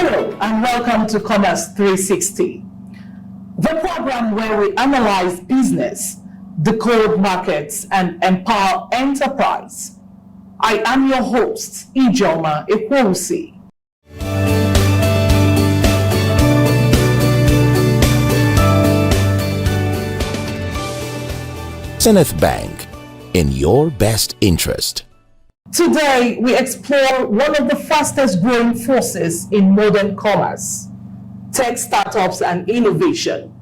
Hello and welcome to Commerce 360, the program where we analyze business, decode markets, and empower enterprise. I am your host, Ijoma Ekwosi. Zenith Bank, in your best interest. Today, we explore one of the fastest growing forces in modern commerce, tech startups and innovation.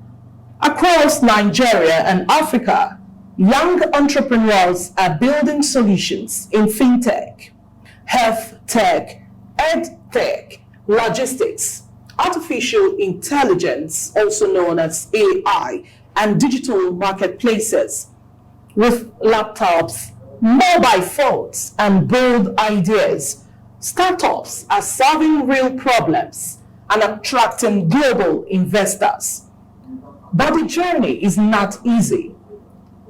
Across Nigeria and Africa, young entrepreneurs are building solutions in fintech, health tech, ed tech, logistics, artificial intelligence, also known as AI, and digital marketplaces. With laptops, mobile phones, and bold ideas, startups are solving real problems and attracting global investors. But the journey is not easy.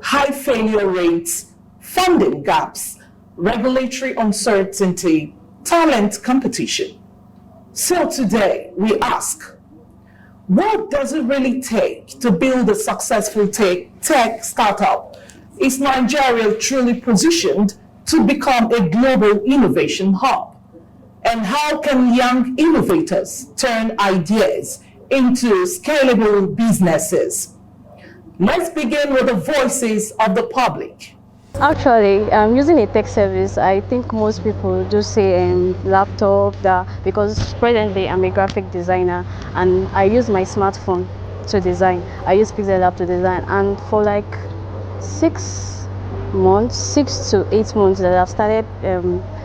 High failure rates, funding gaps, regulatory uncertainty, talent competition. So today we ask, what does it really take to build a successful tech startup? Is Nigeria truly positioned to become a global innovation hub? And how can young innovators turn ideas into scalable businesses? Let's begin with the voices of the public. Actually, using a tech service, I think most people do say laptop, because presently I'm a graphic designer and I use my smartphone to design. I use Pixel Lab to design, and for like 6 to 8 months that I've started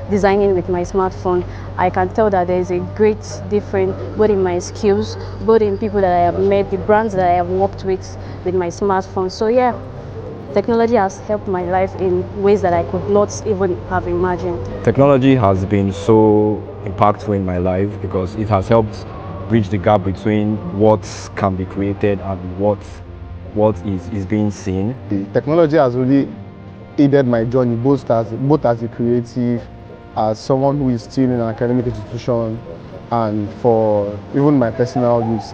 designing with my smartphone, I can tell that there is a great difference both in my skills, both in people that I have met, the brands that I have worked with my smartphone. So yeah, technology has helped my life in ways that I could not even have imagined. Technology has been so impactful in my life because it has helped bridge the gap between what can be created and what is being seen. The technology has really aided my journey, both as a creative, as someone who is still in an academic institution, and for even my personal use.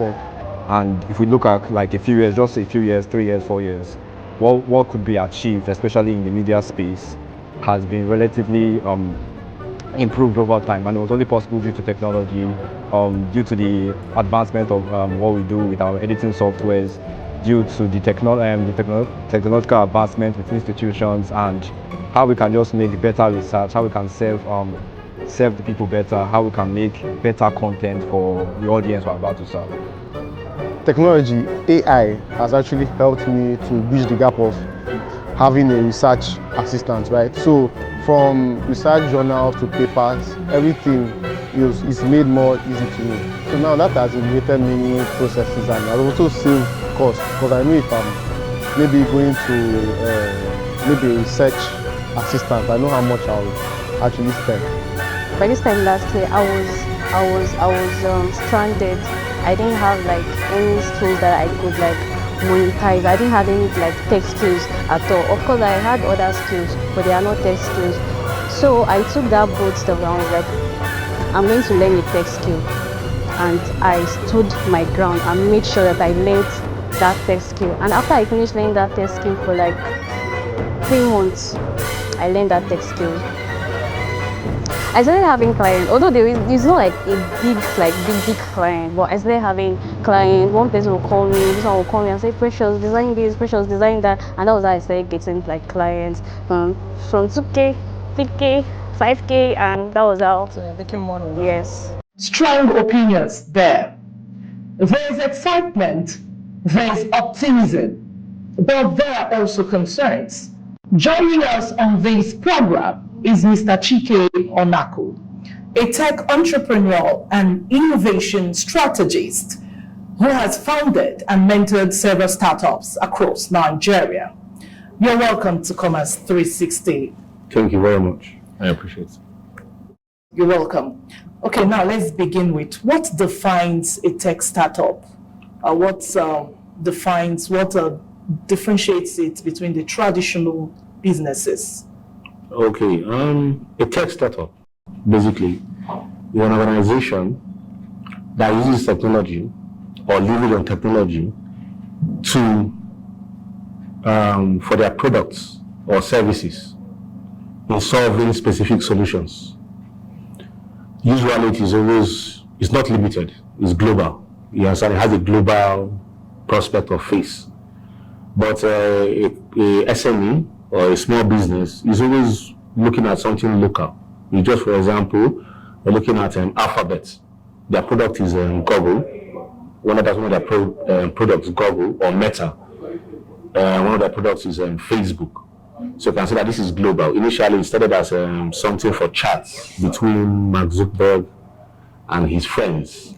And if we look at like a few years, just a few years, 3 years, 4 years, what could be achieved, especially in the media space, has been relatively improved over time, and it was only possible due to technology, due to the advancement of what we do with our editing softwares, due to the technological advancement with institutions, and how we can just make better research, how we can serve the people better, how we can make better content for the audience we're about to serve. Technology, AI, has actually helped me to bridge the gap of having a research assistant, right? So from research journals to papers, everything is made more easy to me. So now that has eliminated many processes, and has also saved cost, because I know if I'm maybe going to maybe a research assistant, I know how much I'll actually spend. By this time last year, I was stranded. I didn't have like any skills that I could like monetize. I didn't have any like tech skills at all. Of course, I had other skills, but they are not tech skills. So I took that bold step and I was like, I'm going to learn a tech skill. And I stood my ground and made sure that I learned that tech skill. And after I finished learning that tech skill for like 3 months, I learned that tech skill. I started having clients, although it's not like a big client, but I started having clients. One person will call me, this one will call me and say, Precious, design this, Precious, design that. And that was how I started getting like clients from 2K, 3K, 5K, and that was how. So you're making money. Yes. Strong opinions there. There's excitement, there's optimism, but there are also concerns. Joining us on this program is Mr. Chike Onaku, a tech entrepreneur and innovation strategist who has founded and mentored several startups across Nigeria. You're welcome to Commerce 360. Thank you very much. I appreciate it. You're welcome. Okay, now let's begin with what defines a tech startup? What differentiates it between the traditional businesses? Okay, a tech startup basically is an organization that uses technology or leverage on technology to for their products or services in solving specific solutions. Usually it's not limited, it's global. Yes, and it has a global prospect of face. But a SME or a small business is always looking at something local. You just, for example, we're looking at Alphabet. Their product is Google. One of their products, Google or Meta. One of their products is Facebook. So you can say that this is global. Initially, it started as something for chats between Mark Zuckerberg and his friends.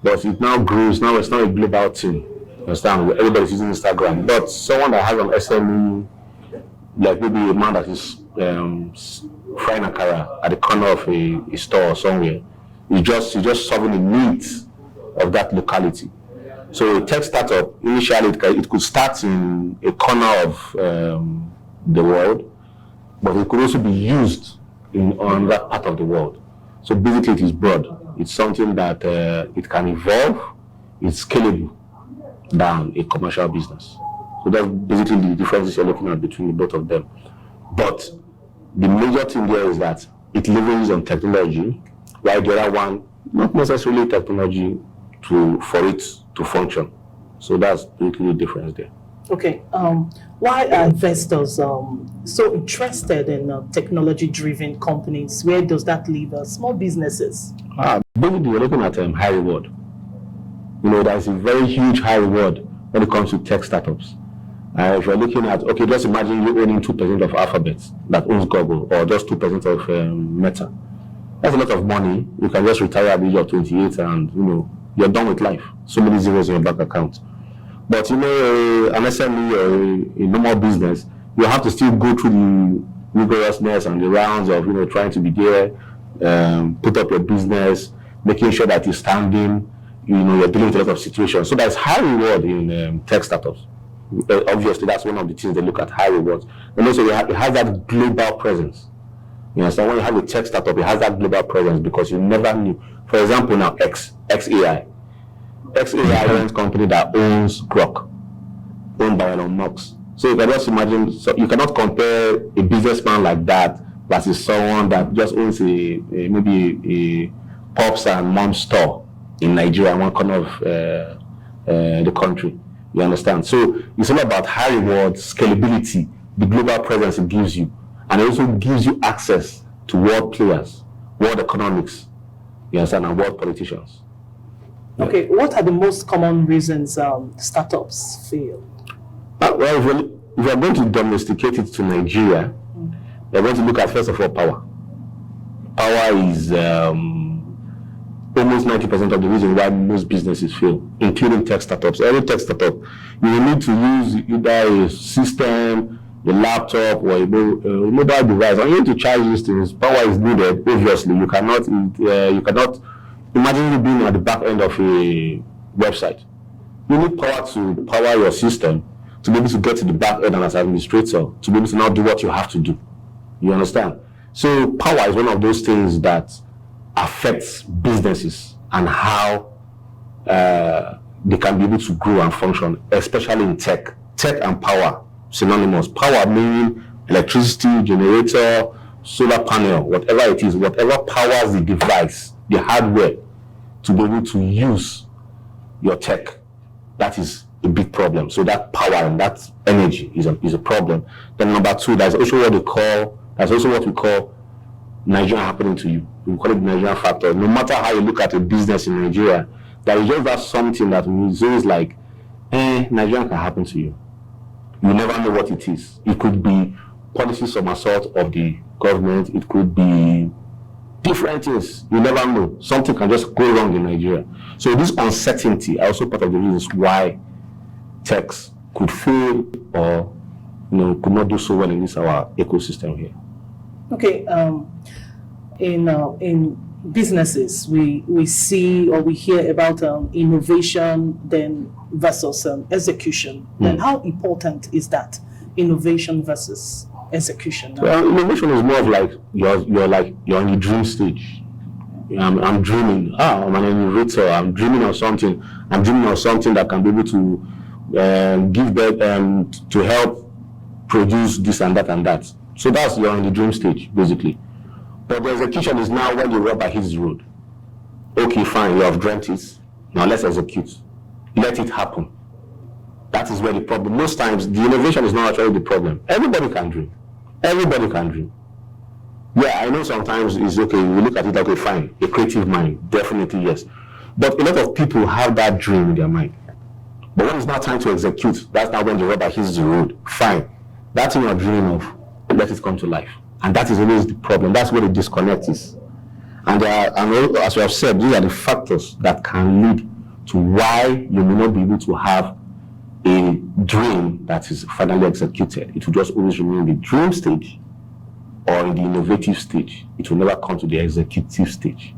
But it now grows. Now it's not a global thing. You understand? Everybody's using Instagram. But someone that has an SME, like maybe a man that is frying akara at the corner of a store or somewhere, he's just solving the needs of that locality. So a tech startup, initially it could start in a corner of the world, but it could also be used on that part of the world. So basically it is broad. It's something that it can evolve, it's scalable than a commercial business. So that's basically the differences you're looking at between the both of them. But the major thing there is that it leverages on technology, while the other one, not necessarily technology for it to function. So that's basically the difference there. Okay, why are investors so interested in technology-driven companies? Where does that leave small businesses? Basically, you're looking at high reward. You know, there's a very huge high reward when it comes to tech startups. If you're looking at, okay, just imagine you owning 2% of Alphabet that owns Google, or just 2% of Meta. That's a lot of money. You can just retire at the age of 28 and, you know, you're done with life. So many zeros in your bank account. But, you know, an SME or a normal business, you have to still go through the rigorousness and the rounds of, you know, trying to be there, put up your business, making sure that you're standing, you know, you're dealing with a lot of situations. So there's high reward in tech startups. Obviously, that's one of the things they look at, high rewards. And also, it has that global presence. You know, so when you have a tech startup, it has that global presence because you never knew. For example, now XAI. XAI owns a company that owns Grok, owned by Elon Musk. So you can just imagine, so you cannot compare a businessman like that versus someone that just owns maybe a pops and mom store in Nigeria, one corner of the country. You understand? So it's all about high reward, scalability, the global presence it gives you, and it also gives you access to world players, world economics, you understand, and world politicians. Okay, what are the most common reasons startups fail? Well, if you're going to domesticate it to Nigeria, you're going to look at, first of all, power. Power is almost 90% of the reason why most businesses fail, including tech startups. Every tech startup, you will need to use either a system, a laptop, or a mobile device. And you need to charge these things. Power is needed, obviously. You cannot imagine you being at the back end of a website. You need power to power your system to be able to get to the back end and as an administrator, to be able to now do what you have to do. You understand? So power is one of those things that affects businesses and how they can be able to grow and function, especially in tech. Tech and power, synonymous. Power meaning electricity, generator, solar panel, whatever it is, whatever powers the device, the hardware, to be able to use your tech. That is a big problem. So that power and that energy is a problem. Then number two, that's also what we call Nigeria happening to you. We call it the Nigerian factor. No matter how you look at a business in Nigeria, there is just that something that is always like, Nigeria can happen to you. You never know what it is. It could be policy somersault of the government. It could be different things. You never know. Something can just go wrong in Nigeria. So this uncertainty are also part of the reasons why techs could fail or could not do so well in this our ecosystem here. Okay, in businesses, we see or we hear about innovation then versus execution. Then how important is that, innovation versus execution? Well, innovation is more of like you're on the dream stage. I'm dreaming. I'm an innovator. I'm dreaming of something. I'm dreaming of something that can be able to give birth to help produce this and that and that. So that's you're in the dream stage, basically. But the execution is now when the rubber hits the road. Okay, fine, you have dreamt it. Now let's execute. Let it happen. That is where the problem. Most times, the innovation is not actually the problem. Everybody can dream. Everybody can dream. Yeah, I know sometimes it's okay. We look at it like, okay, fine, a creative mind, definitely yes. But a lot of people have that dream in their mind. But when it's not time to execute, that's not when the rubber hits the road. Fine, that thing you're dreaming of, let it come to life. And that is always the problem. That's where the disconnect is. And as we have said, these are the factors that can lead to why you may not be able to have a dream that is finally executed. It will just always remain in the dream stage or in the innovative stage. It will never come to the executive stage.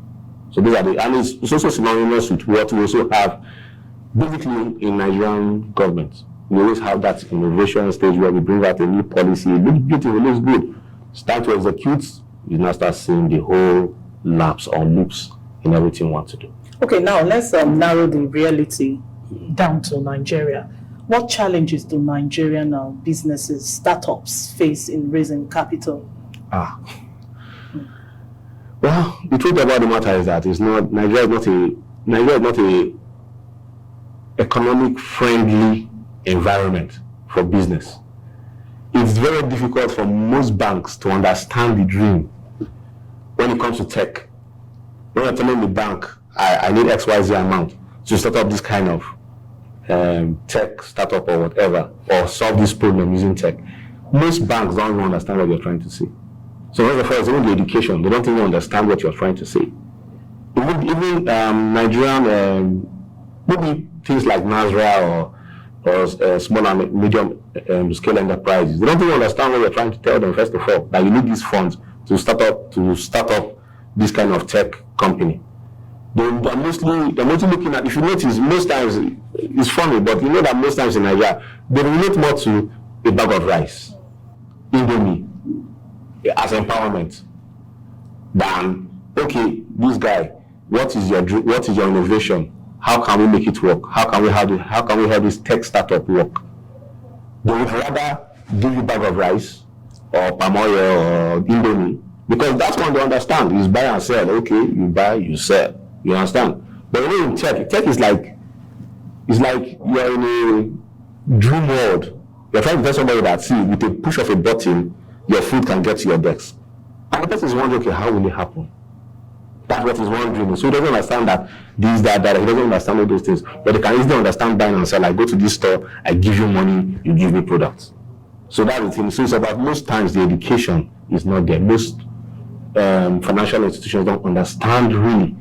So these are and it's also synonymous with what we also have basically in Nigerian government. We always have that innovation stage where we bring out a new policy. It looks beautiful, it looks good. It's time to execute, you now start seeing the whole lapse or loops in everything you want to do. Okay, now let's narrow the reality down to Nigeria. What challenges do Nigerian businesses, startups face in raising capital? Well, the truth about the matter is that Nigeria is not a economic friendly environment for business. It's very difficult for most banks to understand the dream when it comes to tech. When you're telling the bank, I need XYZ amount to start up this kind of tech startup or whatever, or solve this problem using tech. Most banks don't even understand what you're trying to say. So first of all, it's even the education. They don't even understand what you're trying to say. Even Nigerian, maybe things like Nasra or small and medium scale enterprises, they don't even understand what you're trying to tell them. First of all, that you need these funds to start up this kind of tech company. They're mostly looking at, if you notice, most times it's funny, but you know that most times in Nigeria they relate more to a bag of rice, Indomie, as empowerment than, okay, this guy, what is your innovation? How can we make it work? How can we have this tech startup work? They would rather give you a bag of rice or palm oil or Indomie, because that's what they understand is buy and sell. Okay, you buy, you sell. You understand? But you know, in tech is like you're in a dream world. You're trying to tell somebody that, see, with a push of a button, your food can get to your desk. And the person is wondering, okay, how will it happen? That's what he's wondering. So he doesn't understand that this, that. He doesn't understand all those things. But they can easily understand buying and sell. I go to this store, I give you money, you give me products. So that's the thing. So it's about, most times the education is not there. Most financial institutions don't understand really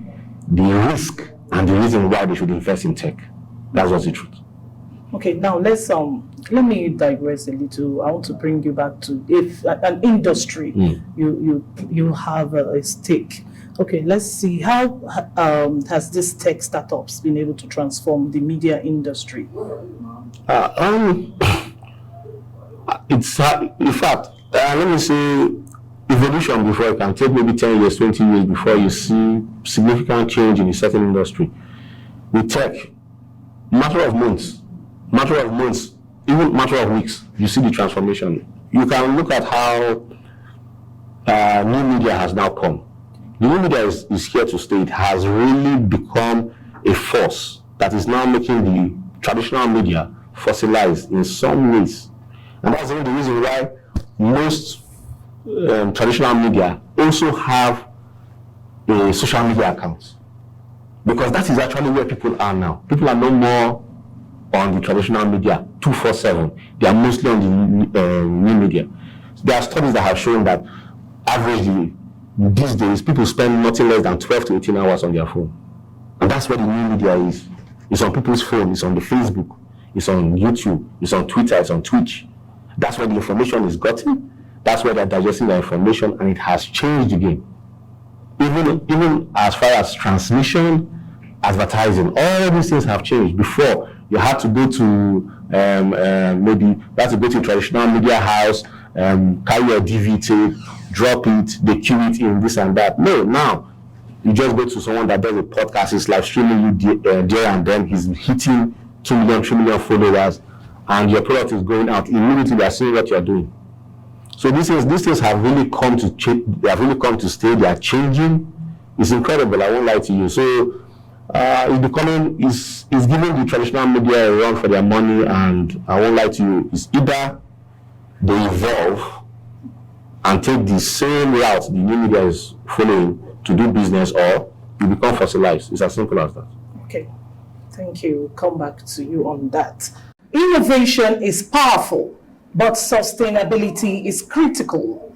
the risk and the reason why they should invest in tech. That's what's the truth. Okay, now let me digress a little. I want to bring you back to if an industry you have a stake. Okay, let's see how has this tech startups been able to transform the media industry? It's in fact, let me say, evolution before it can take maybe 10 years, 20 years before you see significant change in a certain industry. With tech, matter of months, even matter of weeks, you see the transformation. You can look at how new media has now come. The new media is here to stay. It has really become a force that is now making the traditional media fossilized in some ways. And that's the reason why most traditional media also have a social media account, because that is actually where people are now. People are no more on the traditional media 24/7. They are mostly on the new media. There are studies that have shown that averagely these days people spend nothing less than 12 to 18 hours on their phone, and that's where the new media is. It's on people's phone. It's on the Facebook. It's on YouTube. It's on Twitter. It's on Twitch. That's where the information is gotten. That's where they're digesting the information, and it has changed the game. Even as far as transmission, advertising, all these things have changed. Before, you had to go to a traditional media house, carry your DV tape, drop it, they queue it in this and that. No, now You just go to someone that does a podcast, he's live streaming you there and then he's hitting 2 million, 3 million followers, and your product is going out. Immediately they are seeing what you're doing. So these things have really come to change. They have really come to stay. They are changing. It's incredible. I won't lie to you. So it's giving the traditional media a run for their money, and I won't lie to you. It's either they evolve and take the same route the new media is following to do business, or you become fossilized. It's as simple as that. Okay, thank you. We'll come back to you on that. Innovation is powerful, but sustainability is critical.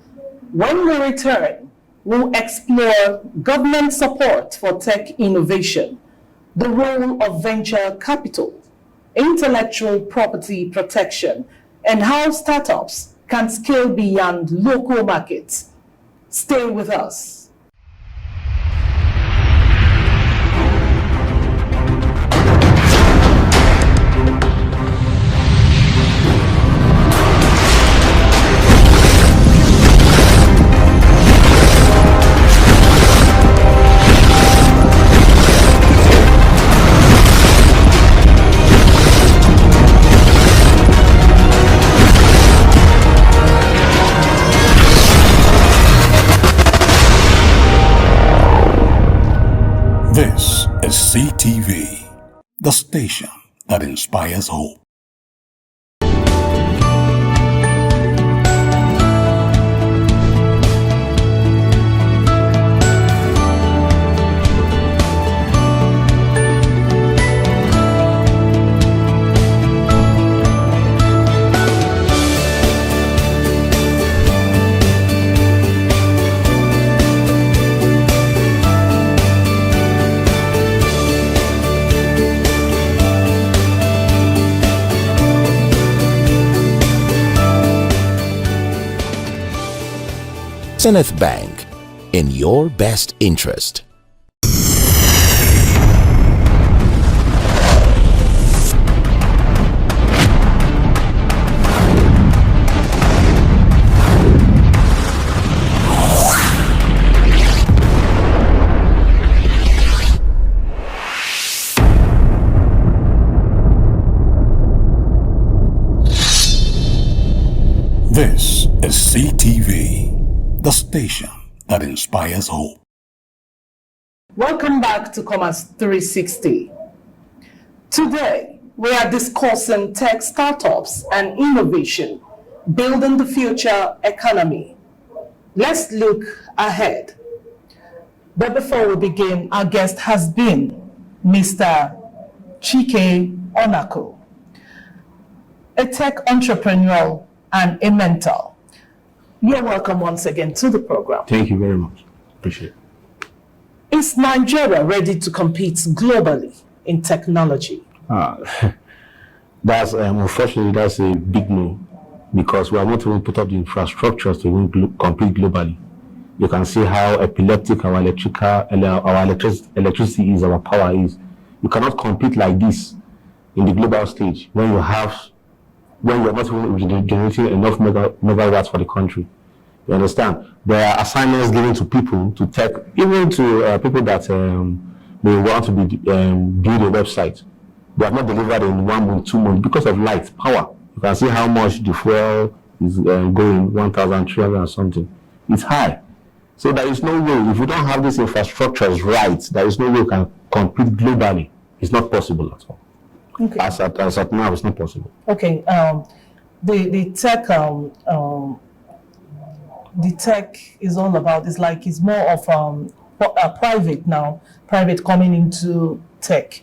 When we return, we'll explore government support for tech innovation, the role of venture capital, intellectual property protection, and how startups can scale beyond local markets. Stay with us. This is CTV, the station that inspires hope. Zenith Bank, in your best interest. This is CTV, the station that inspires hope. Welcome back to Commerce 360. Today, we are discussing tech startups and innovation, building the future economy. Let's look ahead. But before we begin, our guest has been Mr. Chike Onako, a tech entrepreneur and a mentor. You're welcome once again to the program. Thank you very much. Appreciate it. Is Nigeria ready to compete globally in technology? That's unfortunately that's a big no, because we are not even put up the infrastructures to even compete globally. You can see how epileptic our electricity is, our power is. You cannot compete like this in the global stage when you're not even generating enough megawatts for the country. You understand? There are assignments given to people, to tech, even to people that may want to build a website. They have not delivered in 1 month, 2 months because of light, power. You can see how much the fuel is going, 1,300 and something. It's high. So there is no way, if we don't have these infrastructures right, there is no way we can compete globally. It's not possible at all. Okay. As at now, it's not possible. Okay. The tech is all about. It's more of private now. Private coming into tech.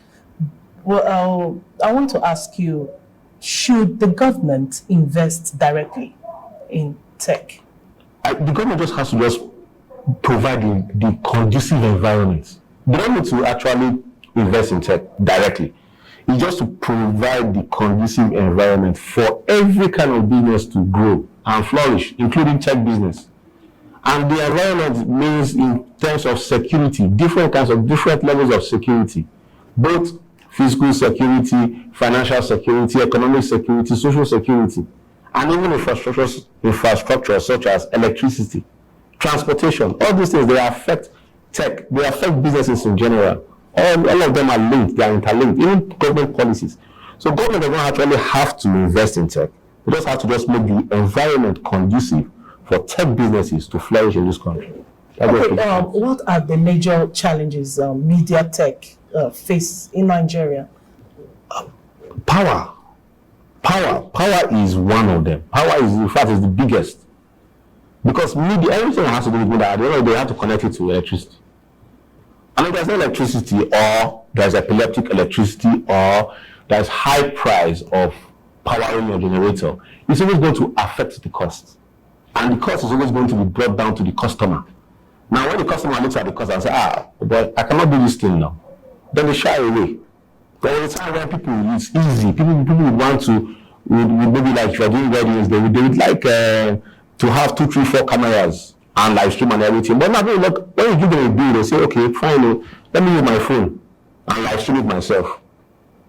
Well, I want to ask you: should the government invest directly in tech? The government just has to just provide the conducive environment. They don't need to actually invest in tech directly. It's just to provide the conducive environment for every kind of business to grow and flourish, including tech business. And the environment means in terms of security, different levels of security, both physical security, financial security, economic security, social security, and even infrastructure such as electricity, transportation. All these things, they affect tech, they affect businesses in general. All of them are linked, they are interlinked, even government policies. So government does not actually have to invest in tech. They just have to just make the environment conducive for tech businesses to flourish in this country. Okay, what are the major challenges media tech face in Nigeria? Power is one of them. Power is, in fact, is the biggest. Because media, everything has to do with media, at the end of the day, they have to connect it to electricity. And if there's no electricity, or there's epileptic electricity, or there's high price of powering your generator, it's always going to affect the cost. And the cost is always going to be brought down to the customer. Now, when the customer looks at the cost and says, but I cannot do this thing now, then they shy away. There is a time when people, it's easy. People would want to, would maybe like if you're doing weddings, they would like to have 2, 3, 4 cameras and live stream and everything. But now, look, when you give them a bill, they say, okay, fine, let me use my phone and live stream it myself.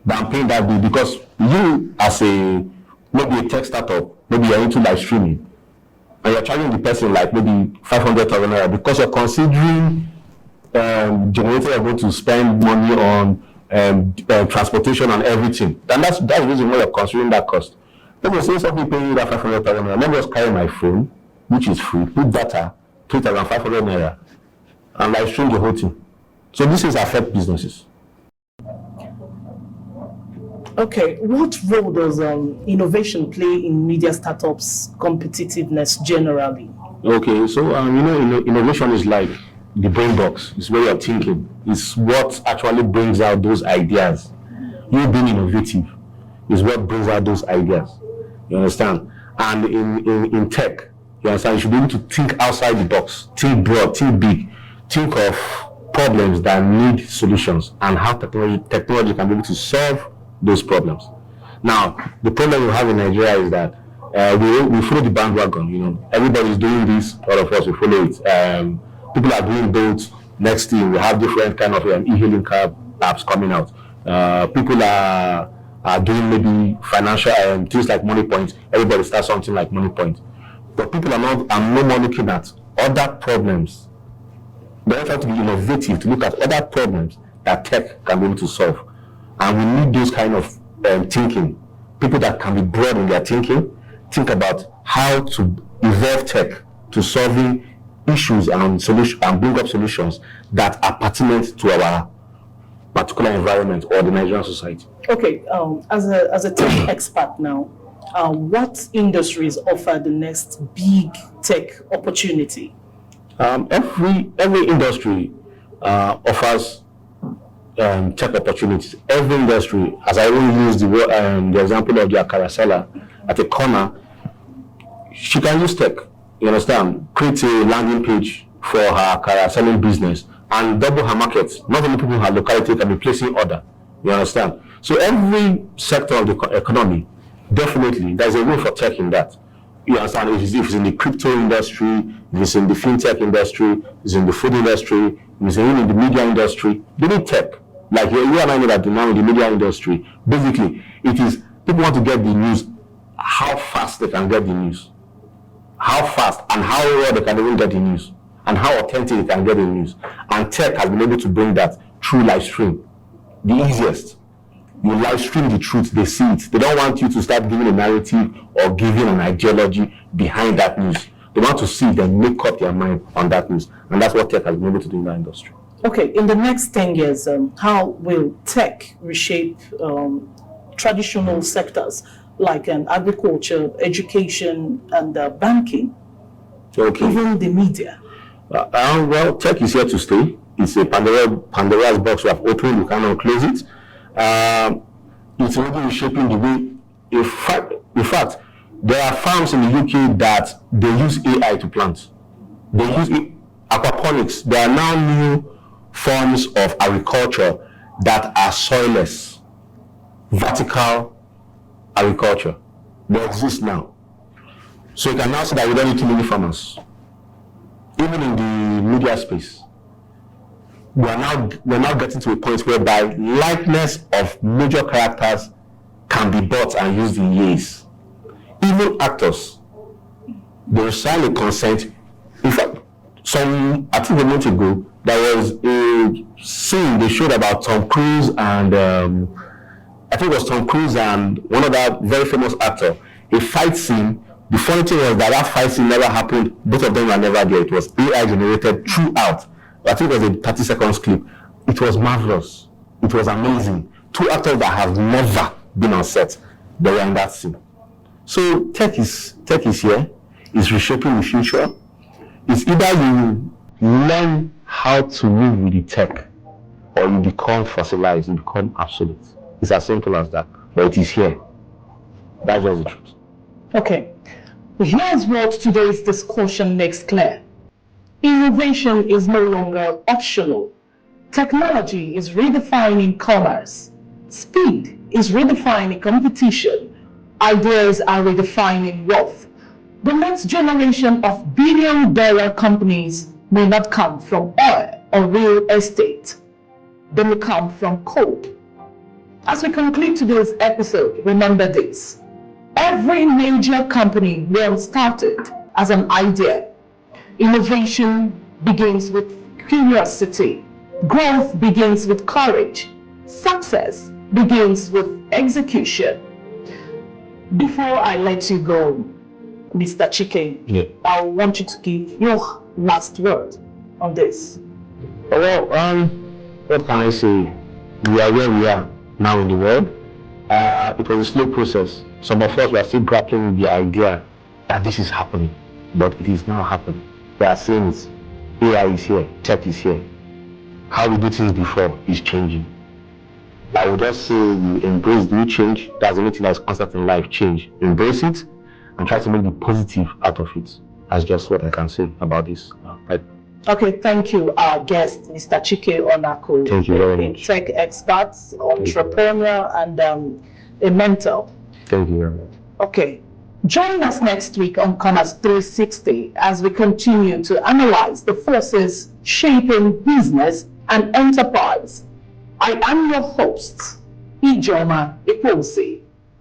But I'm paying that bill because you, as maybe a tech startup, maybe you're into live streaming, and you're charging the person like maybe 500,000 naira because you're considering generator are going to spend money on transportation and everything. Then that's the reason why you're considering that cost. Let me say something paying you that 500,000 naira. Let me just carry my phone, which is free, put data, 3,500 naira, and live stream the whole thing. So this is affect businesses. Okay, what role does innovation play in media startups' competitiveness generally? Okay, so innovation is like the brain box. It's where you're thinking. It's what actually brings out those ideas. You being innovative is what brings out those ideas. You understand? And in tech, you understand, you should be able to think outside the box, think broad, think big, think of problems that need solutions and how technology can be able to solve those problems. Now, the problem we have in Nigeria is that we follow the bandwagon. Everybody's doing this, all of us we follow it. People are doing both. Next thing, we have different kind of e-hailing cab apps coming out. People are doing maybe financial things like Money Point. Everybody starts something like Money Point, but people are no more looking at other problems. They don't have to be innovative to look at other problems that tech can be able to solve. And we need those kind of thinking. People that can be broad in their thinking, think about how to evolve tech to solving issues and solutions and bring up solutions that are pertinent to our particular environment or the Nigerian society. Okay, as a tech expert now, what industries offer the next big tech opportunity? Every industry offers tech opportunities. Every industry, as I will use the example of the Akara seller at a corner, she can use tech. You understand? Create a landing page for her Akara selling business and double her market. Not only people in her locality can be placing order. You understand? So every sector of the economy, definitely, there's a role for tech in that. You understand? If it's in the crypto industry, if it's in the fintech industry, if it's in the food industry, if it's in the media industry, they need tech. Like you and I know that now in the media industry, basically, it is people want to get the news, how fast they can get the news, how fast and how well they can even get the news, and how authentic they can get the news. And tech has been able to bring that through live stream. The easiest. You live stream the truth, they see it. They don't want you to start giving a narrative or giving an ideology behind that news. They want to see it and make up their mind on that news. And that's what tech has been able to do in that industry. Okay, in the next 10 years, how will tech reshape traditional sectors like agriculture, education, and banking, even the media? Well, tech is here to stay. It's a Pandora's box we have opened, we cannot close it. It's already reshaping the way, in fact, there are farms in the UK that they use AI to plant. They use aquaponics. There are now new forms of agriculture that are soilless, vertical agriculture. They exist now. So you can now see that we don't need too many farmers. Even in the media space, we're now getting to a point whereby likeness of major characters can be bought and used in years. Even actors, they sign a consent. In fact, I think a month ago, there was a scene they showed about Tom Cruise and I think it was Tom Cruise and one other very famous actor, a fight scene. The funny thing was that fight scene never happened. Both of them were never there. It was AI generated throughout. I think it was a 30 seconds clip. It was marvelous. It was amazing. Two actors that have never been on set, they were in that scene. So tech is here. It's reshaping the future. It's either you learn how to live with the tech or you become fossilized, you become obsolete. It's as simple as that. But it is here. That's just the truth. Okay. Here's what today's discussion makes clear. Innovation is no longer optional. Technology is redefining commerce. Speed is redefining competition. Ideas are redefining wealth. The next generation of billion-dollar companies may not come from oil or real estate. They may come from code. As we conclude today's episode, remember this. Every major company once started as an idea. Innovation begins with curiosity. Growth begins with courage. Success begins with execution. Before I let you go, Mr. Chike, I want you to give your last word on this. Well, what can I say? We are where we are now in the world. It was a slow process. Some of us were still grappling with the idea that this is happening, but it is now happening. There are things. AI is here, tech is here. How we do things before is changing. I would just say we embrace new change. That's the only thing that's constant in life, change. Embrace it and try to make the positive out of it. That's just what I can say about this. Okay, thank you, our guest, Mr. Chike Onako. Thank you very much. Tech expert, entrepreneur, and a mentor. Thank you very much. Okay. Join us next week on Commerce 360 as we continue to analyze the forces shaping business and enterprise. I am your host, Ijoma Iposi.